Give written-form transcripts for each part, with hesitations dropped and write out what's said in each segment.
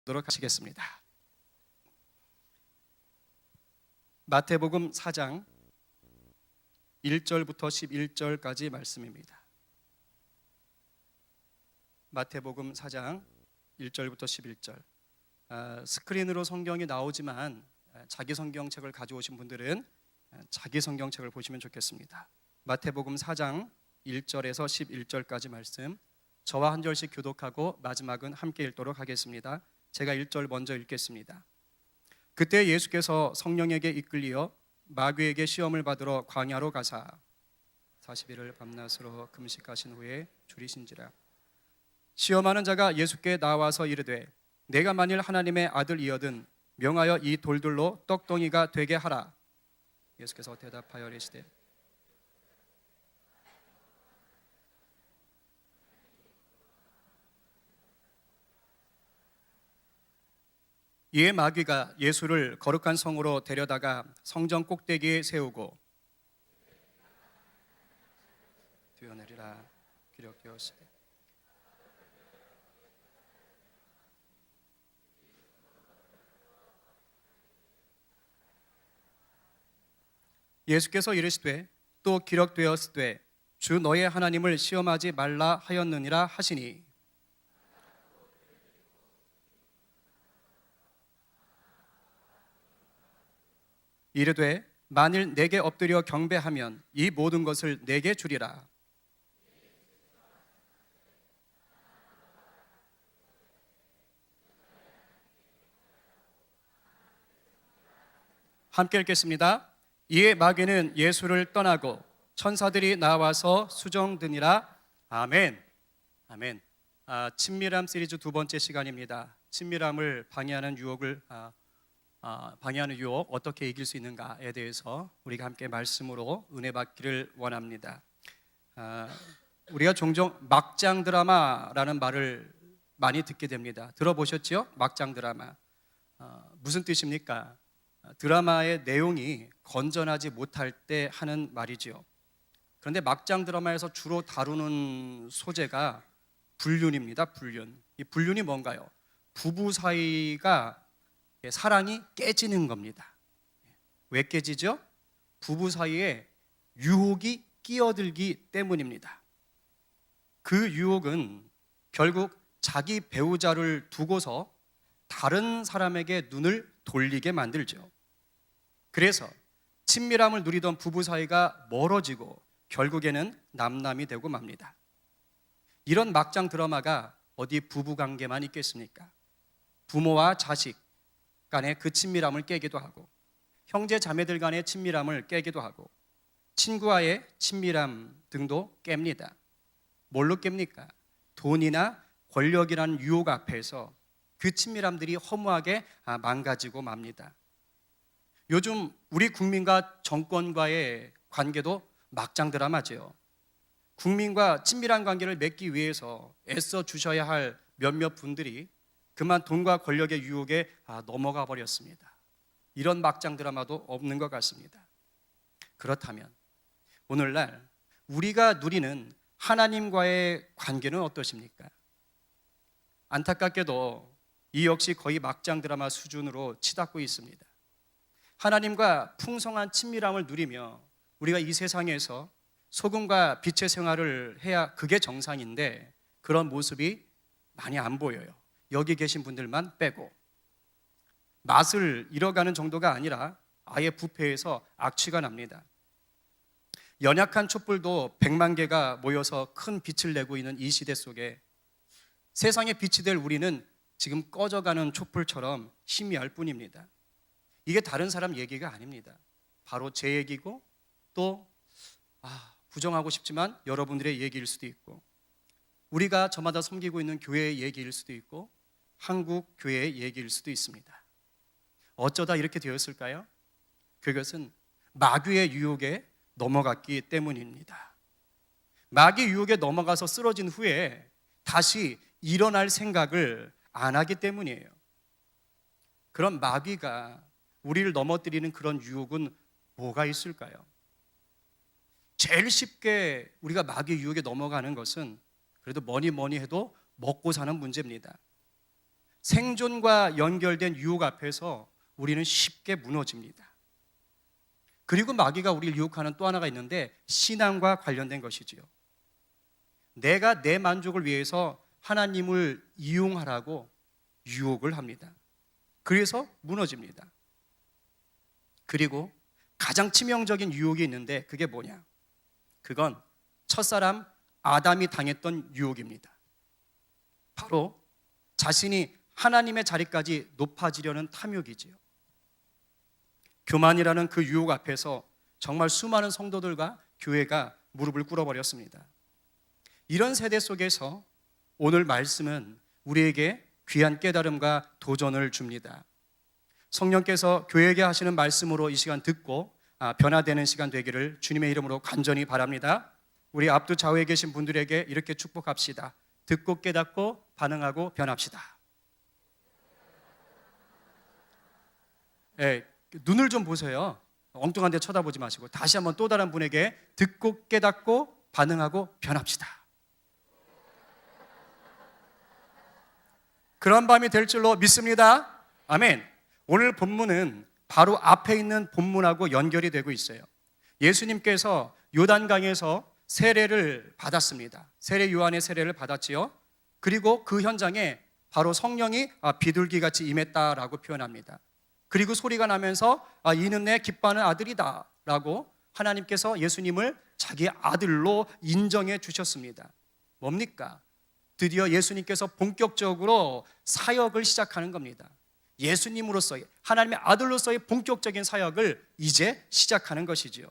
보도록 하시겠습니다. 마태복음 4장 1절부터 11절까지 말씀입니다. 마태복음 4장 1절부터 11절. 스크린으로 성경이 나오지만 자기 성경책을 가져오신 분들은 자기 성경책을 보시면 좋겠습니다. 마태복음 4장 1절에서 11절까지 말씀, 저와 한 절씩 교독하고 마지막은 함께 읽도록 하겠습니다. 제가 1절 먼저 읽겠습니다. 그때 예수께서 성령에게 이끌리어 마귀에게 시험을 받으러 광야로 가사 40일을 밤낮으로 금식하신 후에 줄이신지라. 시험하는 자가 예수께 나와서 이르되 내가 만일 하나님의 아들이거든 명하여 이 돌들로 떡덩이가 되게 하라. 예수께서 대답하여 이르시되 이에 마귀가 예수를 거룩한 성으로 데려다가 성전 꼭대기에 세우고 뛰어내리라 기록되었으되 예수께서 이르시되 또 기록되었으되 주 너의 하나님을 시험하지 말라 하였느니라 하시니 이르되 만일 내게 엎드려 경배하면 이 모든 것을 내게 주리라. 함께 읽겠습니다. 이에 마귀는 예수를 떠나고 천사들이 나와서 수정드니라. 아멘. 아멘. 친밀함 시리즈 두 번째 시간입니다. 친밀함을 방해하는 유혹 어떻게 이길 수 있는가에 대해서 우리가 함께 말씀으로 은혜 받기를 원합니다. 우리가 종종 막장 드라마라는 말을 많이 듣게 됩니다. 들어보셨죠? 막장 드라마. 무슨 뜻입니까? 드라마의 내용이 건전하지 못할 때 하는 말이지요. 그런데 막장 드라마에서 주로 다루는 소재가 불륜입니다. 불륜. 이 불륜이 뭔가요? 부부 사이가 사랑이 깨지는 겁니다. 왜 깨지죠? 부부 사이에 유혹이 끼어들기 때문입니다. 그 유혹은 결국 자기 배우자를 두고서 다른 사람에게 눈을 돌리게 만들죠. 그래서 친밀함을 누리던 부부 사이가 멀어지고 결국에는 남남이 되고 맙니다. 이런 막장 드라마가 어디 부부 관계만 있겠습니까? 부모와 자식 간의 그 친밀함을 깨기도 하고 형제 자매들 간의 친밀함을 깨기도 하고 친구와의 친밀함 등도 깹니다. 뭘로 깹니까? 돈이나 권력이라는 유혹 앞에서 그 친밀함들이 허무하게 망가지고 맙니다. 요즘 우리 국민과 정권과의 관계도 막장 드라마죠. 국민과 친밀한 관계를 맺기 위해서 애써 주셔야 할 몇몇 분들이 그만 돈과 권력의 유혹에 넘어가 버렸습니다. 이런 막장 드라마도 없는 것 같습니다. 그렇다면 오늘날 우리가 누리는 하나님과의 관계는 어떠십니까? 안타깝게도 이 역시 거의 막장 드라마 수준으로 치닫고 있습니다. 하나님과 풍성한 친밀함을 누리며 우리가 이 세상에서 소금과 빛의 생활을 해야 그게 정상인데 그런 모습이 많이 안 보여요. 여기 계신 분들만 빼고 맛을 잃어가는 정도가 아니라 아예 부패해서 악취가 납니다. 연약한 촛불도 100만 개가 모여서 큰 빛을 내고 있는 이 시대 속에 세상의 빛이 될 우리는 지금 꺼져가는 촛불처럼 희미할 뿐입니다. 이게 다른 사람 얘기가 아닙니다. 바로 제 얘기고 또 부정하고 싶지만 여러분들의 얘기일 수도 있고 우리가 저마다 섬기고 있는 교회의 얘기일 수도 있고 한국 교회의 얘기일 수도 있습니다. 어쩌다 이렇게 되었을까요? 그것은 마귀의 유혹에 넘어갔기 때문입니다. 마귀 유혹에 넘어가서 쓰러진 후에 다시 일어날 생각을 안 하기 때문이에요. 그런 마귀가 우리를 넘어뜨리는 그런 유혹은 뭐가 있을까요? 제일 쉽게 우리가 마귀 유혹에 넘어가는 것은 그래도 뭐니 해도 먹고 사는 문제입니다. 생존과 연결된 유혹 앞에서 우리는 쉽게 무너집니다. 그리고 마귀가 우리를 유혹하는 또 하나가 있는데 신앙과 관련된 것이지요. 내가 내 만족을 위해서 하나님을 이용하라고 유혹을 합니다. 그래서 무너집니다. 그리고 가장 치명적인 유혹이 있는데 그게 뭐냐? 그건 첫사람 아담이 당했던 유혹입니다. 바로 자신이 하나님의 자리까지 높아지려는 탐욕이지요. 교만이라는 그 유혹 앞에서 정말 수많은 성도들과 교회가 무릎을 꿇어버렸습니다. 이런 세대 속에서 오늘 말씀은 우리에게 귀한 깨달음과 도전을 줍니다. 성령께서 교회에게 하시는 말씀으로 이 시간 듣고 변화되는 시간 되기를 주님의 이름으로 간절히 바랍니다. 우리 앞뒤 좌우에 계신 분들에게 이렇게 축복합시다. 듣고 깨닫고 반응하고 변합시다. 네, 눈을 좀 보세요. 엉뚱한 데 쳐다보지 마시고 다시 한번 또 다른 분에게 듣고 깨닫고 반응하고 변합시다. 그런 밤이 될 줄로 믿습니다. 아멘. 오늘 본문은 바로 앞에 있는 본문하고 연결이 되고 있어요. 예수님께서 요단강에서 세례를 받았습니다. 세례 요한의 세례를 받았지요. 그리고 그 현장에 바로 성령이 비둘기같이 임했다라고 표현합니다. 그리고 소리가 나면서 이는 내 기뻐하는 아들이다 라고 하나님께서 예수님을 자기 아들로 인정해 주셨습니다. 뭡니까? 드디어 예수님께서 본격적으로 사역을 시작하는 겁니다. 예수님으로서의, 하나님의 아들로서의 본격적인 사역을 이제 시작하는 것이지요.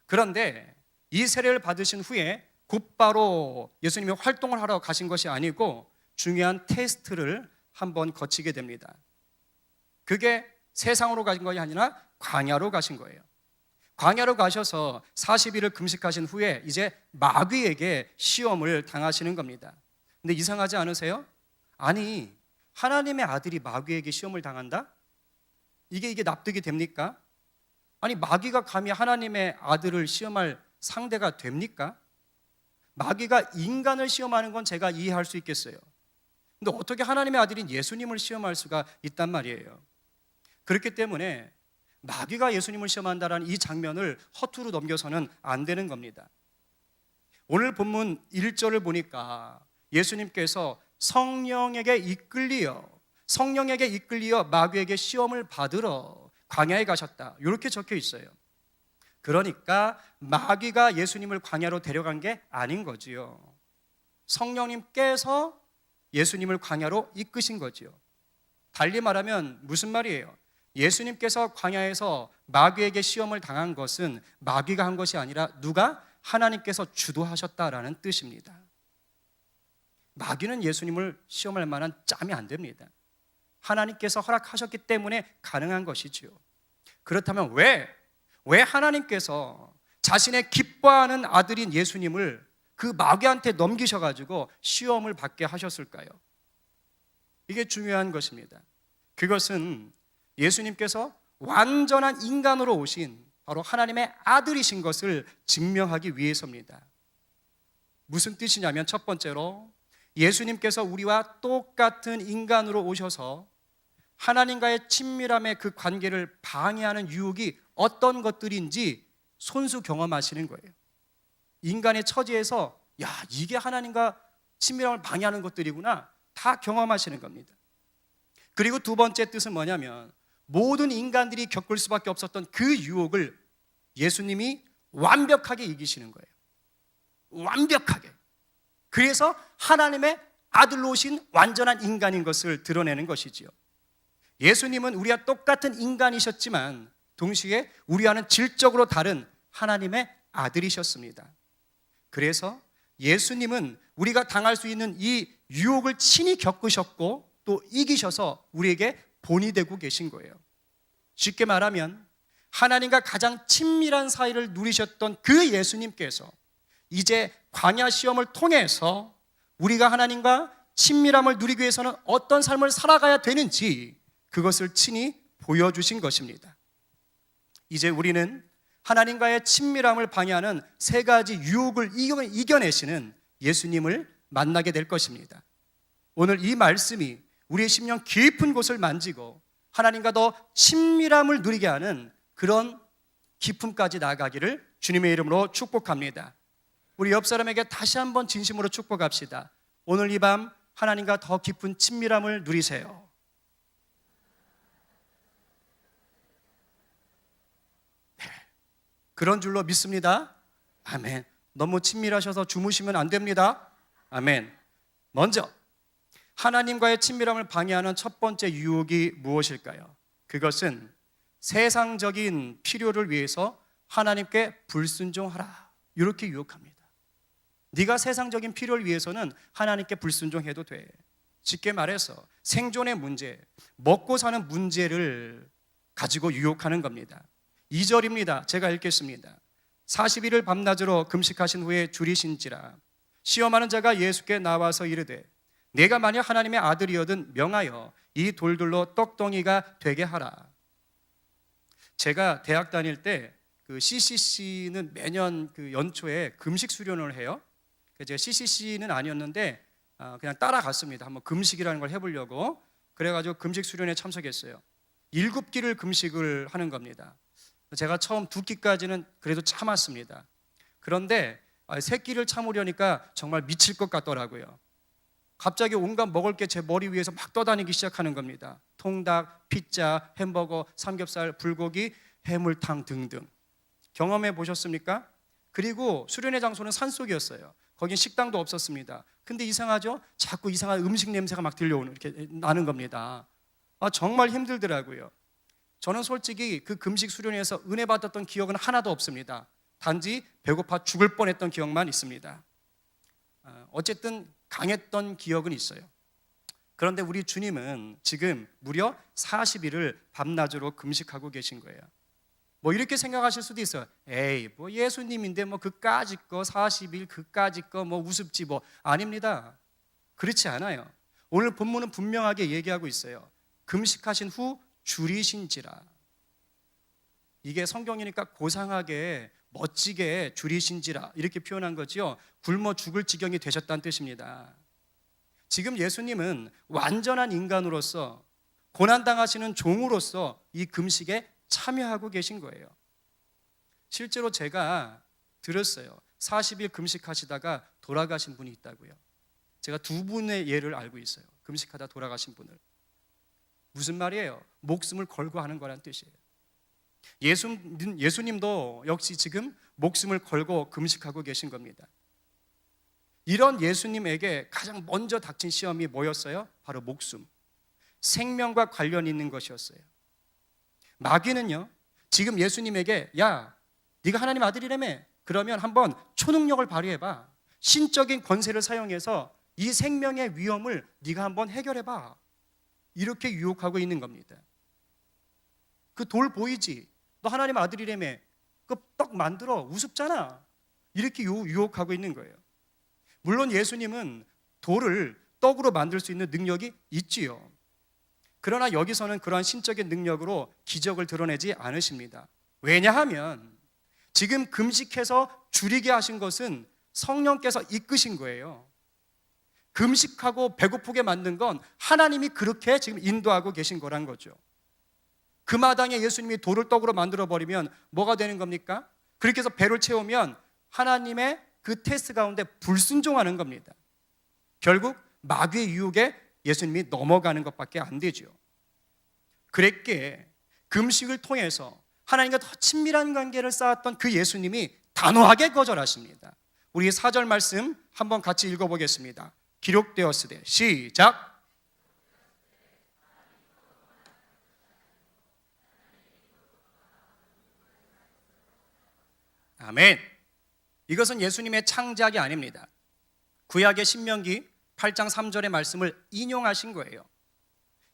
그런데 이 세례를 받으신 후에 곧바로 예수님이 활동을 하러 가신 것이 아니고 중요한 테스트를 한번 거치게 됩니다. 그게 세상으로 가신 것이 아니라 광야로 가신 거예요. 광야로 가셔서 40일을 금식하신 후에 이제 마귀에게 시험을 당하시는 겁니다. 근데 이상하지 않으세요? 아니, 하나님의 아들이 마귀에게 시험을 당한다? 이게 납득이 됩니까? 아니, 마귀가 감히 하나님의 아들을 시험할 상대가 됩니까? 마귀가 인간을 시험하는 건 제가 이해할 수 있겠어요. 근데 어떻게 하나님의 아들인 예수님을 시험할 수가 있단 말이에요. 그렇기 때문에 마귀가 예수님을 시험한다라는 이 장면을 허투루 넘겨서는 안 되는 겁니다. 오늘 본문 1절을 보니까 예수님께서 성령에게 이끌리어 마귀에게 시험을 받으러 광야에 가셨다, 이렇게 적혀 있어요. 그러니까 마귀가 예수님을 광야로 데려간 게 아닌 거지요. 성령님께서 예수님을 광야로 이끄신 거지요. 달리 말하면 무슨 말이에요? 예수님께서 광야에서 마귀에게 시험을 당한 것은 마귀가 한 것이 아니라 누가? 하나님께서 주도하셨다라는 뜻입니다. 마귀는 예수님을 시험할 만한 짬이 안 됩니다. 하나님께서 허락하셨기 때문에 가능한 것이지요. 그렇다면 왜 하나님께서 자신의 기뻐하는 아들인 예수님을 그 마귀한테 넘기셔가지고 시험을 받게 하셨을까요? 이게 중요한 것입니다. 그것은 예수님께서 완전한 인간으로 오신 바로 하나님의 아들이신 것을 증명하기 위해서입니다. 무슨 뜻이냐면 첫 번째로 예수님께서 우리와 똑같은 인간으로 오셔서 하나님과의 친밀함의 그 관계를 방해하는 유혹이 어떤 것들인지 손수 경험하시는 거예요. 인간의 처지에서 이게 하나님과 친밀함을 방해하는 것들이구나, 다 경험하시는 겁니다. 그리고 두 번째 뜻은 뭐냐면 모든 인간들이 겪을 수밖에 없었던 그 유혹을 예수님이 완벽하게 이기시는 거예요. 완벽하게. 그래서 하나님의 아들로 오신 완전한 인간인 것을 드러내는 것이지요. 예수님은 우리와 똑같은 인간이셨지만 동시에 우리와는 질적으로 다른 하나님의 아들이셨습니다. 그래서 예수님은 우리가 당할 수 있는 이 유혹을 친히 겪으셨고 또 이기셔서 우리에게 본이 되고 계신 거예요. 쉽게 말하면 하나님과 가장 친밀한 사이를 누리셨던 그 예수님께서 이제 광야 시험을 통해서 우리가 하나님과 친밀함을 누리기 위해서는 어떤 삶을 살아가야 되는지 그것을 친히 보여주신 것입니다. 이제 우리는 하나님과의 친밀함을 방해하는 세 가지 유혹을 이겨내시는 예수님을 만나게 될 것입니다. 오늘 이 말씀이 우리의 심령 깊은 곳을 만지고 하나님과 더 친밀함을 누리게 하는 그런 기쁨까지 나아가기를 주님의 이름으로 축복합니다. 우리 옆 사람에게 다시 한번 진심으로 축복합시다. 오늘 이 밤 하나님과 더 깊은 친밀함을 누리세요. 네, 그런 줄로 믿습니다. 아멘. 너무 친밀하셔서 주무시면 안 됩니다. 아멘. 먼저 하나님과의 친밀함을 방해하는 첫 번째 유혹이 무엇일까요? 그것은 세상적인 필요를 위해서 하나님께 불순종하라, 이렇게 유혹합니다. 네가 세상적인 필요를 위해서는 하나님께 불순종해도 돼. 쉽게 말해서 생존의 문제, 먹고 사는 문제를 가지고 유혹하는 겁니다. 2절입니다. 제가 읽겠습니다. 40일을 밤낮으로 금식하신 후에 줄이신지라 시험하는 자가 예수께 나와서 이르되 내가 만약 하나님의 아들이거든 명하여 이 돌들로 떡덩이가 되게 하라. 제가 대학 다닐 때 그 CCC는 매년 그 연초에 금식 수련을 해요. 제가 CCC는 아니었는데 그냥 따라갔습니다. 한번 금식이라는 걸 해보려고. 그래가지고 금식 수련에 참석했어요. 7끼를 금식을 하는 겁니다. 제가 처음 2끼까지는 그래도 참았습니다. 그런데 3끼를 참으려니까 정말 미칠 것 같더라고요. 갑자기 온갖 먹을 게 제 머리 위에서 막 떠다니기 시작하는 겁니다. 통닭, 피자, 햄버거, 삼겹살, 불고기, 해물탕 등등. 경험해 보셨습니까? 그리고 수련회 장소는 산속이었어요. 거긴 식당도 없었습니다. 근데 이상하죠? 자꾸 이상한 음식 냄새가 막 들려오는, 이렇게 나는 겁니다. 정말 힘들더라고요. 저는 솔직히 그 금식 수련회에서 은혜 받았던 기억은 하나도 없습니다. 단지 배고파 죽을 뻔했던 기억만 있습니다. 어쨌든 강했던 기억은 있어요. 그런데 우리 주님은 지금 무려 40일을 밤낮으로 금식하고 계신 거예요. 뭐 이렇게 생각하실 수도 있어요. 에이, 뭐 예수님인데 뭐 그까짓 거 40일 그까짓 거 뭐 우습지 뭐. 아닙니다. 그렇지 않아요. 오늘 본문은 분명하게 얘기하고 있어요. 금식하신 후 줄이신지라. 이게 성경이니까 고상하게 멋지게 줄이신지라 이렇게 표현한 거죠. 굶어 죽을 지경이 되셨다는 뜻입니다. 지금 예수님은 완전한 인간으로서 고난당하시는 종으로서 이 금식에 참여하고 계신 거예요. 실제로 제가 들었어요. 40일 금식하시다가 돌아가신 분이 있다고요. 제가 2분의 예를 알고 있어요. 금식하다 돌아가신 분을. 무슨 말이에요? 목숨을 걸고 하는 거란 뜻이에요. 예수님도 역시 지금 목숨을 걸고 금식하고 계신 겁니다. 이런 예수님에게 가장 먼저 닥친 시험이 뭐였어요? 바로 목숨, 생명과 관련 있는 것이었어요. 마귀는요, 지금 예수님에게 야, 네가 하나님 아들이라며? 그러면 한번 초능력을 발휘해봐. 신적인 권세를 사용해서 이 생명의 위험을 네가 한번 해결해봐. 이렇게 유혹하고 있는 겁니다. 그 돌 보이지? 너 하나님 아들이라며? 그 떡 만들어, 우습잖아. 이렇게 유혹하고 있는 거예요. 물론 예수님은 돌을 떡으로 만들 수 있는 능력이 있지요. 그러나 여기서는 그러한 신적인 능력으로 기적을 드러내지 않으십니다. 왜냐하면 지금 금식해서 줄이게 하신 것은 성령께서 이끄신 거예요. 금식하고 배고프게 만든 건 하나님이 그렇게 지금 인도하고 계신 거란 거죠. 그 마당에 예수님이 돌을 떡으로 만들어버리면 뭐가 되는 겁니까? 그렇게 해서 배를 채우면 하나님의 그 테스트 가운데 불순종하는 겁니다. 결국 마귀의 유혹에 예수님이 넘어가는 것밖에 안 되죠. 그랬기에 금식을 통해서 하나님과 더 친밀한 관계를 쌓았던 그 예수님이 단호하게 거절하십니다. 우리 4절 말씀 한번 같이 읽어보겠습니다. 기록되었으되 시작. 아멘. 이것은 예수님의 창작이 아닙니다. 구약의 신명기 8장 3절의 말씀을 인용하신 거예요.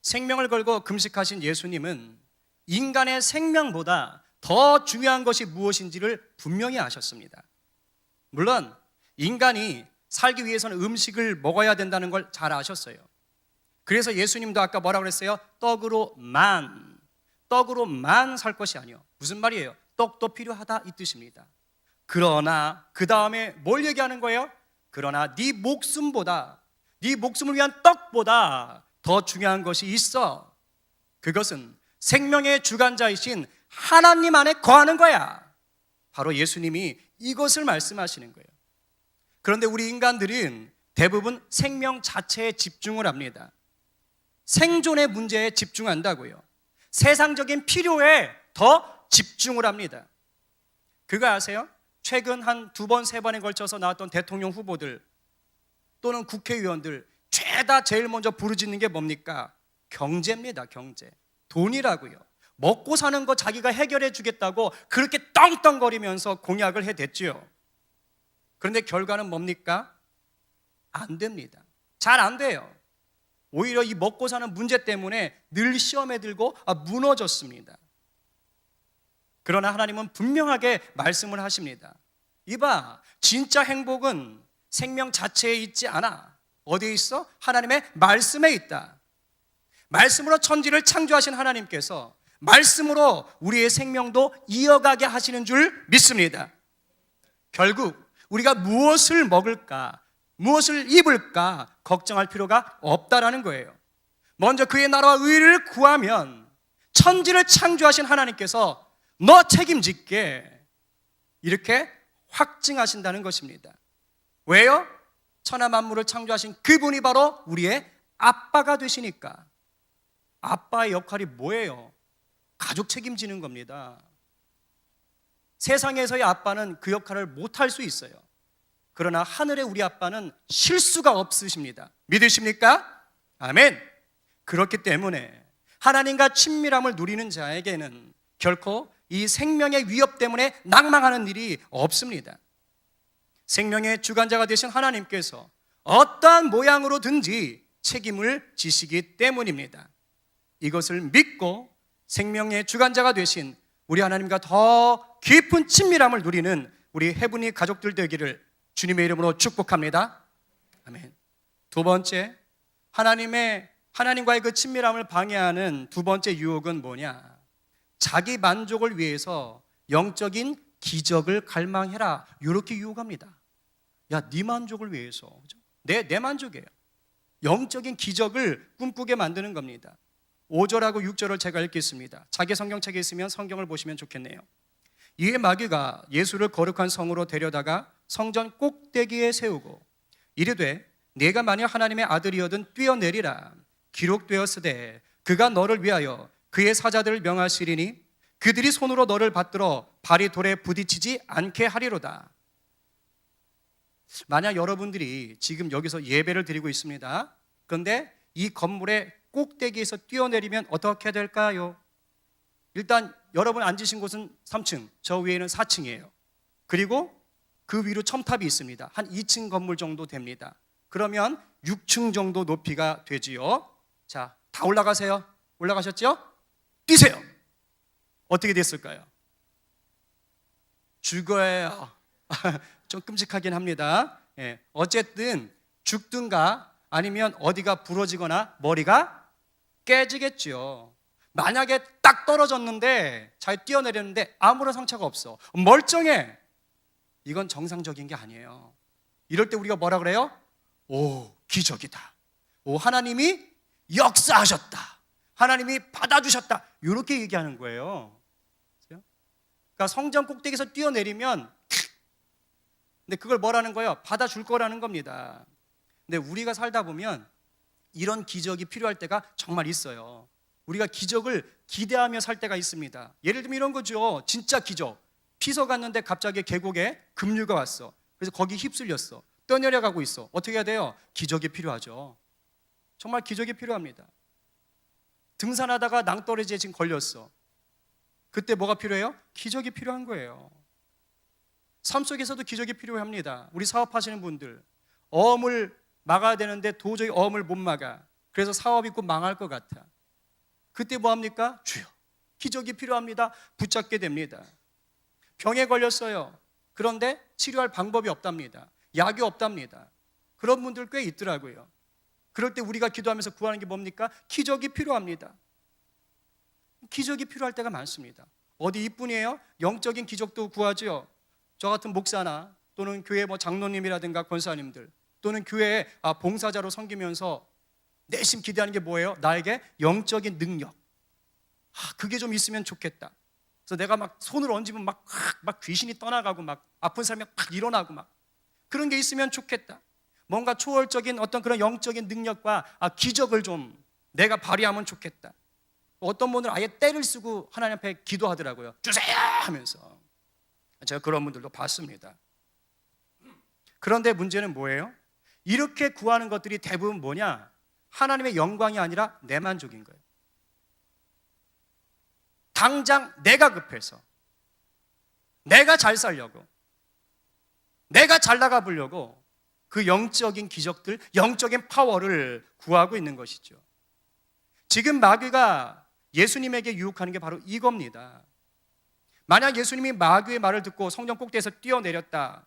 생명을 걸고 금식하신 예수님은 인간의 생명보다 더 중요한 것이 무엇인지를 분명히 아셨습니다. 물론 인간이 살기 위해서는 음식을 먹어야 된다는 걸 잘 아셨어요. 그래서 예수님도 아까 뭐라고 그랬어요? 떡으로만 살 것이 아니요. 무슨 말이에요? 떡도 필요하다 이 뜻입니다. 그러나 그 다음에 뭘 얘기하는 거예요? 그러나 네 목숨을 위한 떡보다 더 중요한 것이 있어. 그것은 생명의 주관자이신 하나님 안에 거하는 거야. 바로 예수님이 이것을 말씀하시는 거예요. 그런데 우리 인간들은 대부분 생명 자체에 집중을 합니다. 생존의 문제에 집중한다고요. 세상적인 필요에 더 집중을 합니다. 그거 아세요? 최근 한 2번, 3번에 걸쳐서 나왔던 대통령 후보들 또는 국회의원들 죄다 제일 먼저 부르짖는 게 뭡니까? 경제입니다. 경제. 돈이라고요. 먹고 사는 거 자기가 해결해 주겠다고 그렇게 떵떵거리면서 공약을 해댔지요. 그런데 결과는 뭡니까? 안 됩니다. 잘 안 돼요. 오히려 이 먹고 사는 문제 때문에 늘 시험에 들고 무너졌습니다. 그러나 하나님은 분명하게 말씀을 하십니다. 이봐, 진짜 행복은 생명 자체에 있지 않아. 어디에 있어? 하나님의 말씀에 있다. 말씀으로 천지를 창조하신 하나님께서 말씀으로 우리의 생명도 이어가게 하시는 줄 믿습니다. 결국 우리가 무엇을 먹을까, 무엇을 입을까 걱정할 필요가 없다라는 거예요. 먼저 그의 나라와 의를 구하면 천지를 창조하신 하나님께서 너 책임질게 이렇게 확증하신다는 것입니다. 왜요? 천하 만물을 창조하신 그분이 바로 우리의 아빠가 되시니까. 아빠의 역할이 뭐예요? 가족 책임지는 겁니다. 세상에서의 아빠는 그 역할을 못할 수 있어요. 그러나 하늘의 우리 아빠는 실수가 없으십니다. 믿으십니까? 아멘. 그렇기 때문에 하나님과 친밀함을 누리는 자에게는 결코 이 생명의 위협 때문에 낭망하는 일이 없습니다. 생명의 주관자가 되신 하나님께서 어떠한 모양으로든지 책임을 지시기 때문입니다. 이것을 믿고 생명의 주관자가 되신 우리 하나님과 더 깊은 친밀함을 누리는 우리 헤브니 가족들 되기를 주님의 이름으로 축복합니다. 아멘. 두 번째, 하나님과의 그 친밀함을 방해하는 두 번째 유혹은 뭐냐? 자기 만족을 위해서 영적인 기적을 갈망해라. 이렇게 유혹합니다. 야, 네 만족을 위해서. 내 만족이에요. 영적인 기적을 꿈꾸게 만드는 겁니다. 5절하고 6절을 제가 읽겠습니다. 자기 성경책에 있으면 성경을 보시면 좋겠네요. 이에 마귀가 예수를 거룩한 성으로 데려다가 성전 꼭대기에 세우고 이르되 네가 만약 하나님의 아들이어든 뛰어내리라. 기록되었으되 그가 너를 위하여 그의 사자들을 명하시리니 그들이 손으로 너를 받들어 발이 돌에 부딪히지 않게 하리로다. 만약 여러분들이 지금 여기서 예배를 드리고 있습니다. 그런데 이 건물의 꼭대기에서 뛰어내리면 어떻게 될까요? 일단 여러분 앉으신 곳은 3층, 저 위에는 4층이에요. 그리고 그 위로 첨탑이 있습니다. 한 2층 건물 정도 됩니다. 그러면 6층 정도 높이가 되지요. 자, 다 올라가세요. 올라가셨죠? 뛰세요. 어떻게 됐을까요? 죽어요. 좀 끔찍하긴 합니다. 예, 어쨌든 죽든가 아니면 어디가 부러지거나 머리가 깨지겠죠. 만약에 딱 떨어졌는데 잘 뛰어내렸는데 아무런 상처가 없어. 멀쩡해. 이건 정상적인 게 아니에요. 이럴 때 우리가 뭐라 그래요? 오, 기적이다. 오, 하나님이 역사하셨다. 하나님이 받아주셨다. 이렇게 얘기하는 거예요. 그러니까 성전 꼭대기에서 뛰어내리면 근데 그걸 뭐라는 거예요? 받아줄 거라는 겁니다. 근데 우리가 살다 보면 이런 기적이 필요할 때가 정말 있어요. 우리가 기적을 기대하며 살 때가 있습니다. 예를 들면 이런 거죠. 진짜 기적. 피서 갔는데 갑자기 계곡에 급류가 왔어. 그래서 거기 휩쓸렸어. 떠내려가고 있어. 어떻게 해야 돼요? 기적이 필요하죠. 정말 기적이 필요합니다. 등산하다가 낭떠러지에 지금 걸렸어. 그때 뭐가 필요해요? 기적이 필요한 거예요. 삶 속에서도 기적이 필요합니다. 우리 사업하시는 분들 어음을 막아야 되는데 도저히 어음을 못 막아. 그래서 사업이 곧 망할 것 같아. 그때 뭐합니까? 주여, 기적이 필요합니다. 붙잡게 됩니다. 병에 걸렸어요. 그런데 치료할 방법이 없답니다. 약이 없답니다. 그런 분들 꽤 있더라고요. 그럴 때 우리가 기도하면서 구하는 게 뭡니까? 기적이 필요합니다. 기적이 필요할 때가 많습니다. 어디 이뿐이에요? 영적인 기적도 구하죠. 저 같은 목사나 또는 교회 장로님이라든가 권사님들 또는 교회에 봉사자로 섬기면서 내심 기대하는 게 뭐예요? 나에게 영적인 능력. 그게 좀 있으면 좋겠다. 그래서 내가 막 손을 얹으면 막 귀신이 떠나가고 막 아픈 사람이 막 일어나고 막 그런 게 있으면 좋겠다. 뭔가 초월적인 어떤 그런 영적인 능력과 기적을 좀 내가 발휘하면 좋겠다. 어떤 분들은 아예 떼를 쓰고 하나님 앞에 기도하더라고요. 주세요 하면서. 제가 그런 분들도 봤습니다. 그런데 문제는 뭐예요? 이렇게 구하는 것들이 대부분 뭐냐? 하나님의 영광이 아니라 내 만족인 거예요. 당장 내가 급해서, 내가 잘 살려고, 내가 잘 나가 보려고 그 영적인 기적들, 영적인 파워를 구하고 있는 것이죠. 지금 마귀가 예수님에게 유혹하는 게 바로 이겁니다. 만약 예수님이 마귀의 말을 듣고 성전 꼭대기에서 뛰어내렸다,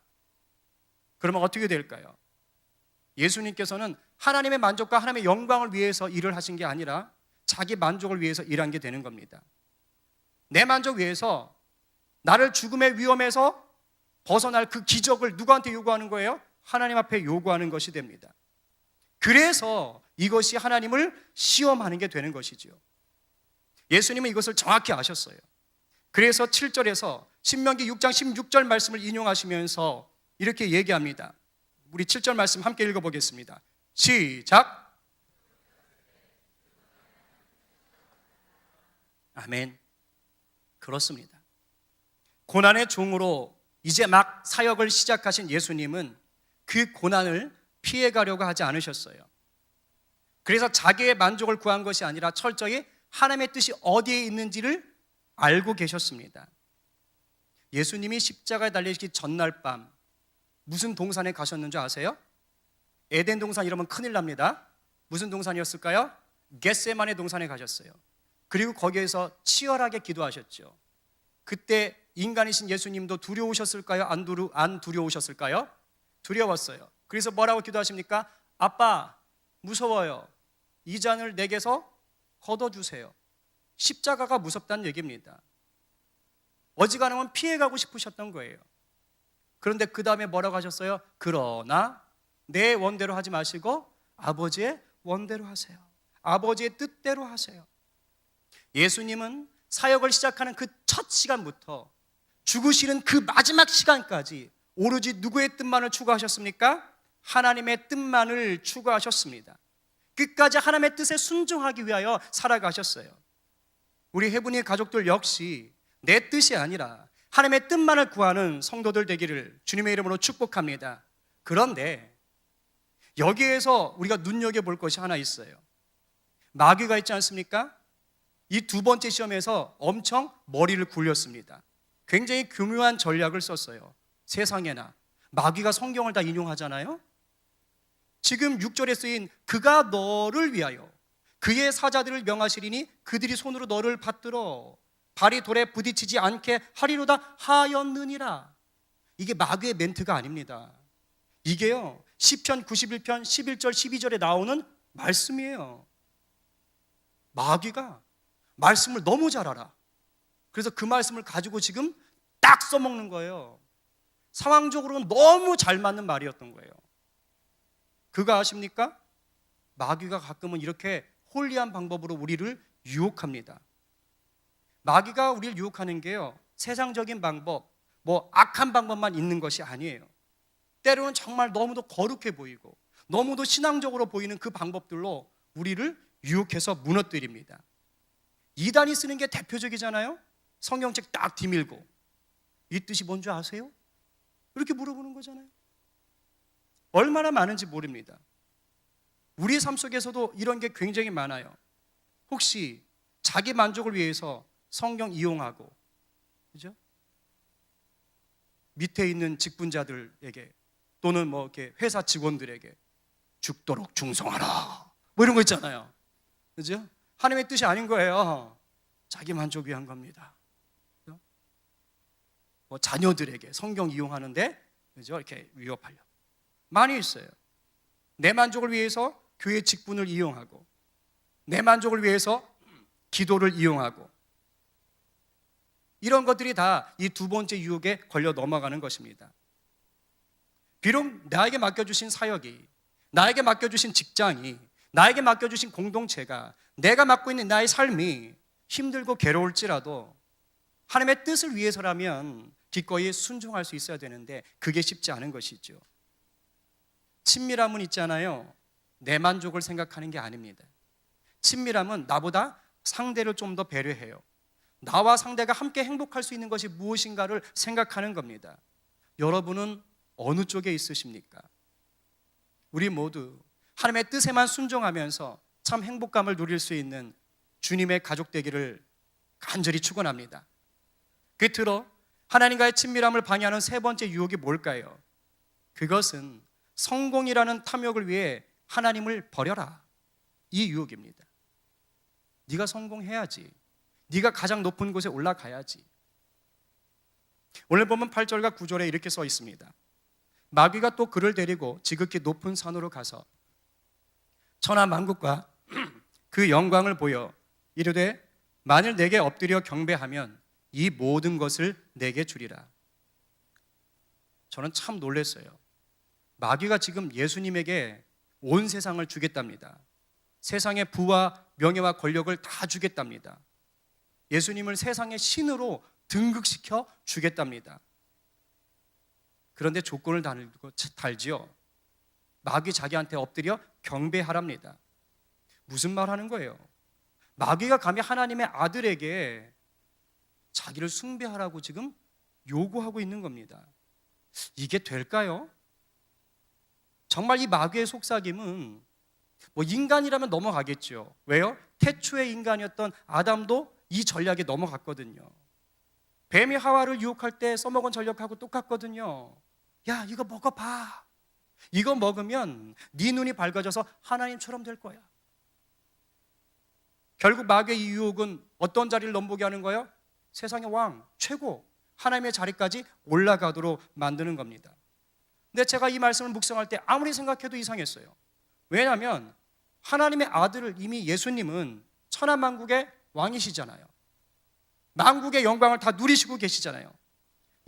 그러면 어떻게 될까요? 예수님께서는 하나님의 만족과 하나님의 영광을 위해서 일을 하신 게 아니라 자기 만족을 위해서 일한 게 되는 겁니다. 내 만족 위해서 나를 죽음의 위험에서 벗어날 그 기적을 누구한테 요구하는 거예요? 하나님 앞에 요구하는 것이 됩니다. 그래서 이것이 하나님을 시험하는 게 되는 것이죠. 예수님은 이것을 정확히 아셨어요. 그래서 7절에서 신명기 6장 16절 말씀을 인용하시면서 이렇게 얘기합니다. 우리 7절 말씀 함께 읽어보겠습니다. 시작. 아멘. 그렇습니다. 고난의 종으로 이제 막 사역을 시작하신 예수님은 그 고난을 피해가려고 하지 않으셨어요. 그래서 자기의 만족을 구한 것이 아니라 철저히 하나님의 뜻이 어디에 있는지를 알고 계셨습니다. 예수님이 십자가에 달리시기 전날 밤 무슨 동산에 가셨는 줄 아세요? 에덴 동산 이러면 큰일 납니다. 무슨 동산이었을까요? 겟세마네 동산에 가셨어요. 그리고 거기에서 치열하게 기도하셨죠. 그때 인간이신 예수님도 두려우셨을까요? 안 두려우셨을까요? 두려웠어요. 그래서 뭐라고 기도하십니까? 아빠, 무서워요. 이 잔을 내게서 걷어주세요. 십자가가 무섭다는 얘기입니다. 어지간하면 피해가고 싶으셨던 거예요. 그런데 그 다음에 뭐라고 하셨어요? 그러나 내 원대로 하지 마시고 아버지의 원대로 하세요. 아버지의 뜻대로 하세요. 예수님은 사역을 시작하는 그 첫 시간부터 죽으시는 그 마지막 시간까지 오로지 누구의 뜻만을 추구하셨습니까? 하나님의 뜻만을 추구하셨습니다. 끝까지 하나님의 뜻에 순종하기 위하여 살아가셨어요. 우리 해분이 가족들 역시 내 뜻이 아니라 하나님의 뜻만을 구하는 성도들 되기를 주님의 이름으로 축복합니다. 그런데 여기에서 우리가 눈여겨볼 것이 하나 있어요. 마귀가 있지 않습니까? 이 두 번째 시험에서 엄청 머리를 굴렸습니다. 굉장히 교묘한 전략을 썼어요. 세상에나 마귀가 성경을 다 인용하잖아요. 지금 6절에 쓰인 그가 너를 위하여 그의 사자들을 명하시리니 그들이 손으로 너를 받들어 발이 돌에 부딪히지 않게 하리로다 하였느니라. 이게 마귀의 멘트가 아닙니다. 이게요 시편 91편 11절 12절에 나오는 말씀이에요. 마귀가 말씀을 너무 잘 알아. 그래서 그 말씀을 가지고 지금 딱 써먹는 거예요. 상황적으로는 너무 잘 맞는 말이었던 거예요. 그거 아십니까? 마귀가 가끔은 이렇게 홀리한 방법으로 우리를 유혹합니다. 마귀가 우리를 유혹하는 게요 세상적인 방법, 악한 방법만 있는 것이 아니에요. 때로는 정말 너무도 거룩해 보이고 너무도 신앙적으로 보이는 그 방법들로 우리를 유혹해서 무너뜨립니다. 이단이 쓰는 게 대표적이잖아요. 성경책 딱 뒤밀고 이 뜻이 뭔지 아세요? 이렇게 물어보는 거잖아요. 얼마나 많은지 모릅니다. 우리의 삶 속에서도 이런 게 굉장히 많아요. 혹시 자기 만족을 위해서 성경 이용하고, 그죠? 밑에 있는 직분자들에게 또는 이렇게 회사 직원들에게 죽도록 충성하라 이런 거 있잖아요. 그죠? 하나님의 뜻이 아닌 거예요. 자기 만족 위한 겁니다. 그죠? 자녀들에게 성경 이용하는데, 그죠? 이렇게 위협하려 많이 있어요. 내 만족을 위해서 교회 직분을 이용하고, 내 만족을 위해서 기도를 이용하고, 이런 것들이 다 이 두 번째 유혹에 걸려 넘어가는 것입니다. 비록 나에게 맡겨주신 사역이, 나에게 맡겨주신 직장이, 나에게 맡겨주신 공동체가, 내가 맡고 있는 나의 삶이 힘들고 괴로울지라도 하나님의 뜻을 위해서라면 기꺼이 순종할 수 있어야 되는데 그게 쉽지 않은 것이죠. 친밀함은 있잖아요. 내 만족을 생각하는 게 아닙니다. 친밀함은 나보다 상대를 좀 더 배려해요. 나와 상대가 함께 행복할 수 있는 것이 무엇인가를 생각하는 겁니다. 여러분은 어느 쪽에 있으십니까? 우리 모두 하나님의 뜻에만 순종하면서 참 행복감을 누릴 수 있는 주님의 가족 되기를 간절히 축원합니다. 끝으로 하나님과의 친밀함을 방해하는 세 번째 유혹이 뭘까요? 그것은 성공이라는 탐욕을 위해 하나님을 버려라, 이 유혹입니다. 네가 성공해야지, 네가 가장 높은 곳에 올라가야지. 오늘 보면 8절과 9절에 이렇게 써 있습니다. 마귀가 또 그를 데리고 지극히 높은 산으로 가서 천하 만국과 그 영광을 보여 이르되 만일 내게 엎드려 경배하면 이 모든 것을 내게 주리라. 저는 참 놀랐어요. 마귀가 지금 예수님에게 온 세상을 주겠답니다. 세상의 부와 명예와 권력을 다 주겠답니다. 예수님을 세상의 신으로 등극시켜 주겠답니다. 그런데 조건을 달지요. 마귀 자기한테 엎드려 경배하랍니다. 무슨 말 하는 거예요? 마귀가 감히 하나님의 아들에게 자기를 숭배하라고 지금 요구하고 있는 겁니다. 이게 될까요? 정말 이 마귀의 속삭임은 인간이라면 넘어가겠죠. 왜요? 태초의 인간이었던 아담도 이 전략에 넘어갔거든요. 뱀이 하와를 유혹할 때 써먹은 전략하고 똑같거든요. 야, 이거 먹어봐. 이거 먹으면 네 눈이 밝아져서 하나님처럼 될 거야. 결국 마귀의 이 유혹은 어떤 자리를 넘보게 하는 거예요? 세상의 왕, 최고, 하나님의 자리까지 올라가도록 만드는 겁니다. 근데 제가 이 말씀을 묵상할 때 아무리 생각해도 이상했어요. 왜냐하면 하나님의 아들을 이미 예수님은 천하만국의 왕이시잖아요. 만국의 영광을 다 누리시고 계시잖아요.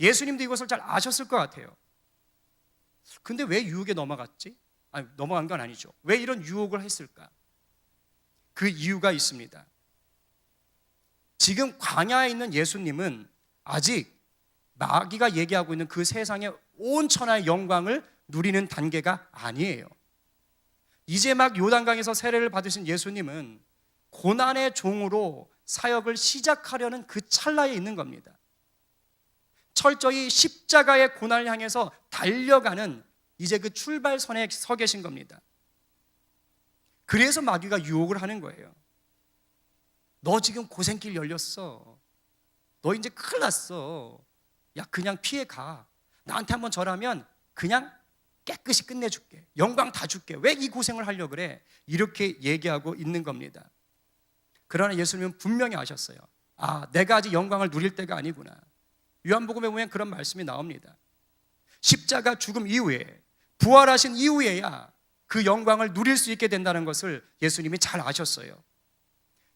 예수님도 이것을 잘 아셨을 것 같아요. 근데 왜 유혹에 넘어갔지? 아니, 넘어간 건 아니죠. 왜 이런 유혹을 했을까? 그 이유가 있습니다. 지금 광야에 있는 예수님은 아직 마귀가 얘기하고 있는 그 세상의 온 천하의 영광을 누리는 단계가 아니에요. 이제 막 요단강에서 세례를 받으신 예수님은 고난의 종으로 사역을 시작하려는 그 찰나에 있는 겁니다. 철저히 십자가의 고난을 향해서 달려가는 이제 그 출발선에 서 계신 겁니다. 그래서 마귀가 유혹을 하는 거예요. 너 지금 고생길 열렸어. 너 이제 큰일 났어. 야, 그냥 피해 가. 나한테 한번 절하면 그냥 깨끗이 끝내줄게. 영광 다 줄게. 왜 이 고생을 하려고 그래? 이렇게 얘기하고 있는 겁니다. 그러나 예수님은 분명히 아셨어요. 아, 내가 아직 영광을 누릴 때가 아니구나. 요한복음에 보면 그런 말씀이 나옵니다. 십자가 죽음 이후에, 부활하신 이후에야 그 영광을 누릴 수 있게 된다는 것을 예수님이 잘 아셨어요.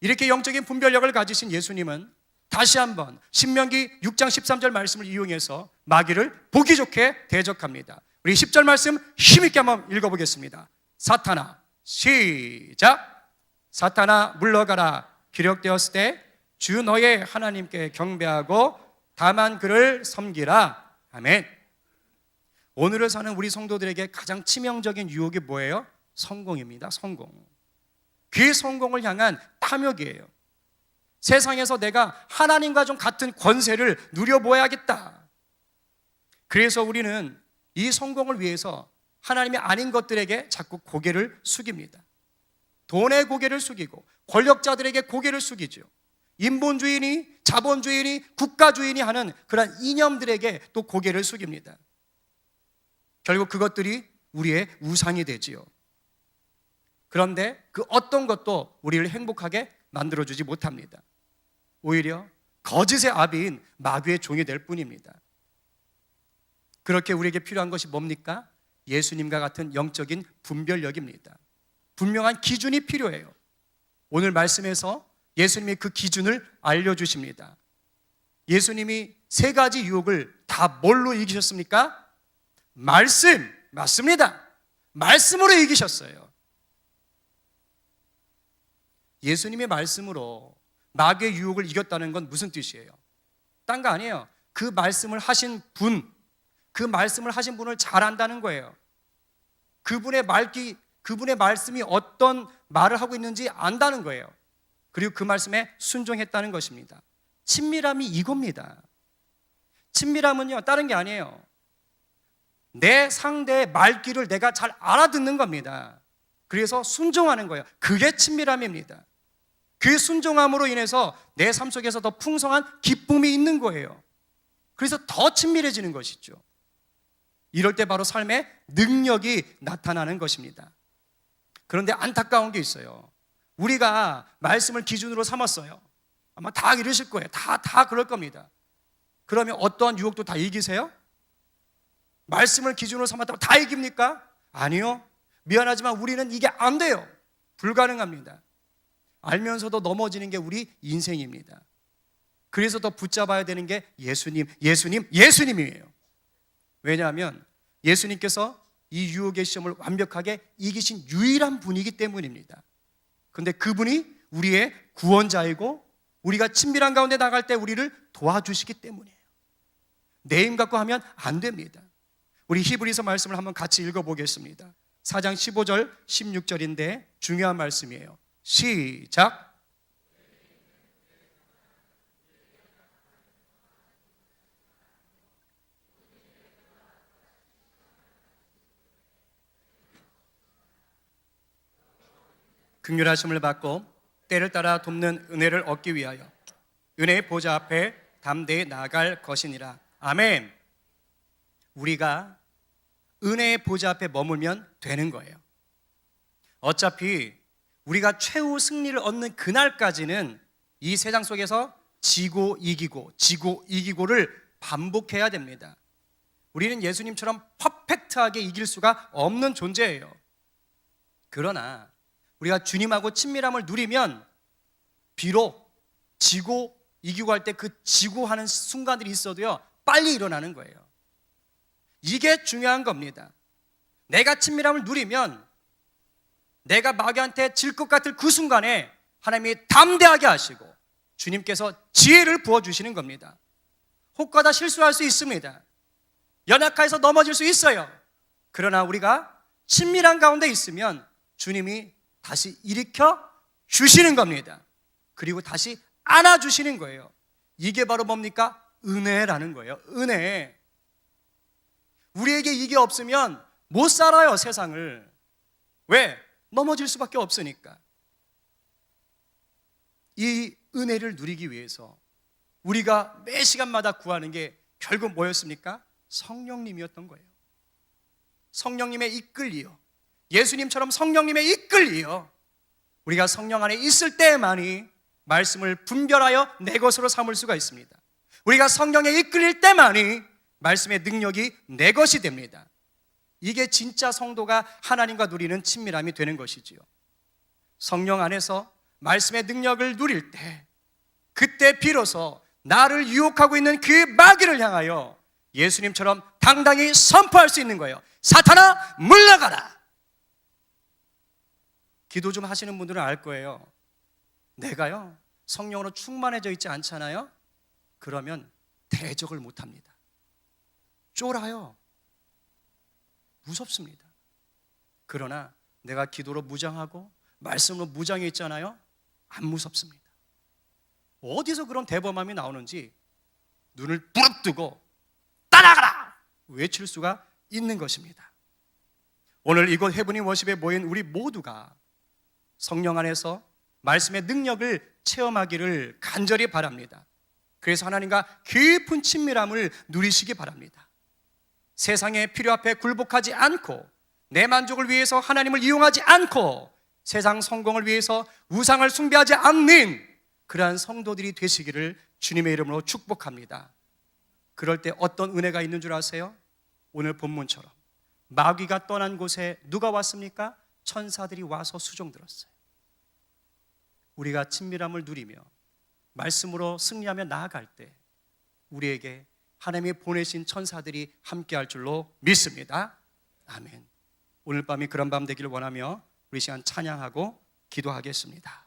이렇게 영적인 분별력을 가지신 예수님은 다시 한번 신명기 6장 13절 말씀을 이용해서 마귀를 보기 좋게 대적합니다. 우리 10절 말씀 힘있게 한번 읽어보겠습니다. 사탄아, 시작. 사탄아 물러가라. 기록되었을 때 주 너의 하나님께 경배하고 다만 그를 섬기라. 아멘. 오늘을 사는 우리 성도들에게 가장 치명적인 유혹이 뭐예요? 성공입니다. 성공. 그 성공을 향한 탐욕이에요. 세상에서 내가 하나님과 좀 같은 권세를 누려보아야겠다. 그래서 우리는 이 성공을 위해서 하나님이 아닌 것들에게 자꾸 고개를 숙입니다. 돈의 고개를 숙이고 권력자들에게 고개를 숙이죠. 인본주의니 자본주의니 국가주의니 하는 그런 이념들에게 또 고개를 숙입니다. 결국 그것들이 우리의 우상이 되지요. 그런데 그 어떤 것도 우리를 행복하게 만들어주지 못합니다. 오히려 거짓의 아비인 마귀의 종이 될 뿐입니다. 그렇게 우리에게 필요한 것이 뭡니까? 예수님과 같은 영적인 분별력입니다. 분명한 기준이 필요해요. 오늘 말씀에서 예수님이 그 기준을 알려주십니다. 예수님이 세 가지 유혹을 다 뭘로 이기셨습니까? 말씀, 맞습니다. 말씀으로 이기셨어요. 예수님의 말씀으로 마귀의 유혹을 이겼다는 건 무슨 뜻이에요? 딴 거 아니에요. 그 말씀을 하신 분, 그 말씀을 하신 분을 잘 안다는 거예요. 그분의 말씀이 어떤 말을 하고 있는지 안다는 거예요. 그리고 그 말씀에 순종했다는 것입니다. 친밀함이 이겁니다. 친밀함은요, 다른 게 아니에요. 내 상대의 말귀를 내가 잘 알아듣는 겁니다. 그래서 순종하는 거예요. 그게 친밀함입니다. 그 순종함으로 인해서 내 삶 속에서 더 풍성한 기쁨이 있는 거예요. 그래서 더 친밀해지는 것이죠. 이럴 때 바로 삶의 능력이 나타나는 것입니다. 그런데 안타까운 게 있어요. 우리가 말씀을 기준으로 삼았어요. 아마 다 이러실 거예요. 다 그럴 겁니다. 그러면 어떠한 유혹도 다 이기세요? 말씀을 기준으로 삼았다고 다 이깁니까? 아니요. 미안하지만 우리는 이게 안 돼요. 불가능합니다. 알면서도 넘어지는 게 우리 인생입니다. 그래서 더 붙잡아야 되는 게 예수님이에요. 왜냐하면 예수님께서 이 유혹의 시험을 완벽하게 이기신 유일한 분이기 때문입니다. 그런데 그분이 우리의 구원자이고 우리가 친밀한 가운데 나갈 때 우리를 도와주시기 때문이에요. 내 힘 갖고 하면 안 됩니다. 우리 히브리서 말씀을 한번 같이 읽어보겠습니다. 4장 15절 16절인데 중요한 말씀이에요. 시작. 긍휼하심을 받고 때를 따라 돕는 은혜를 얻기 위하여 은혜의 보좌 앞에 담대히 나아갈 것이니라. 아멘. 우리가 은혜의 보좌 앞에 머물면 되는 거예요. 어차피 우리가 최후 승리를 얻는 그날까지는 이 세상 속에서 지고 이기고를 반복해야 됩니다. 우리는 예수님처럼 퍼펙트하게 이길 수가 없는 존재예요. 그러나 우리가 주님하고 친밀함을 누리면 비록 지고 이기고 할 때 그 지고 하는 순간들이 있어도요, 빨리 일어나는 거예요. 이게 중요한 겁니다. 내가 친밀함을 누리면 내가 마귀한테 질 것 같을 그 순간에 하나님이 담대하게 하시고 주님께서 지혜를 부어주시는 겁니다. 혹가다 실수할 수 있습니다. 연약해서 넘어질 수 있어요. 그러나 우리가 친밀한 가운데 있으면 주님이 다시 일으켜 주시는 겁니다. 그리고 다시 안아주시는 거예요. 이게 바로 뭡니까? 은혜라는 거예요. 은혜. 우리에게 이게 없으면 못 살아요, 세상을. 왜? 넘어질 수밖에 없으니까. 이 은혜를 누리기 위해서 우리가 매 시간마다 구하는 게 결국 뭐였습니까? 성령님이었던 거예요. 성령님의 이끌리요. 예수님처럼 성령님의 이끌리요. 우리가 성령 안에 있을 때만이 말씀을 분별하여 내 것으로 삼을 수가 있습니다. 우리가 성령에 이끌릴 때만이 말씀의 능력이 내 것이 됩니다. 이게 진짜 성도가 하나님과 누리는 친밀함이 되는 것이지요. 성령 안에서 말씀의 능력을 누릴 때, 그때 비로소 나를 유혹하고 있는 그 마귀를 향하여 예수님처럼 당당히 선포할 수 있는 거예요. 사탄아, 물러가라. 기도 좀 하시는 분들은 알 거예요. 내가요, 성령으로 충만해져 있지 않잖아요. 그러면 대적을 못합니다. 쫄아요. 무섭습니다. 그러나 내가 기도로 무장하고 말씀으로 무장해 있잖아요. 안 무섭습니다. 어디서 그런 대범함이 나오는지 눈을 부릅뜨고 따라가라! 외칠 수가 있는 것입니다. 오늘 이곳 헤브닝 워십에 모인 우리 모두가 성령 안에서 말씀의 능력을 체험하기를 간절히 바랍니다. 그래서 하나님과 깊은 친밀함을 누리시기 바랍니다. 세상의 필요 앞에 굴복하지 않고 내 만족을 위해서 하나님을 이용하지 않고 세상 성공을 위해서 우상을 숭배하지 않는 그러한 성도들이 되시기를 주님의 이름으로 축복합니다. 그럴 때 어떤 은혜가 있는 줄 아세요? 오늘 본문처럼 마귀가 떠난 곳에 누가 왔습니까? 천사들이 와서 수종들었어요. 우리가 친밀함을 누리며 말씀으로 승리하며 나아갈 때 우리에게 하나님이 보내신 천사들이 함께할 줄로 믿습니다. 아멘. 오늘 밤이 그런 밤 되기를 원하며 우리 시간 찬양하고 기도하겠습니다.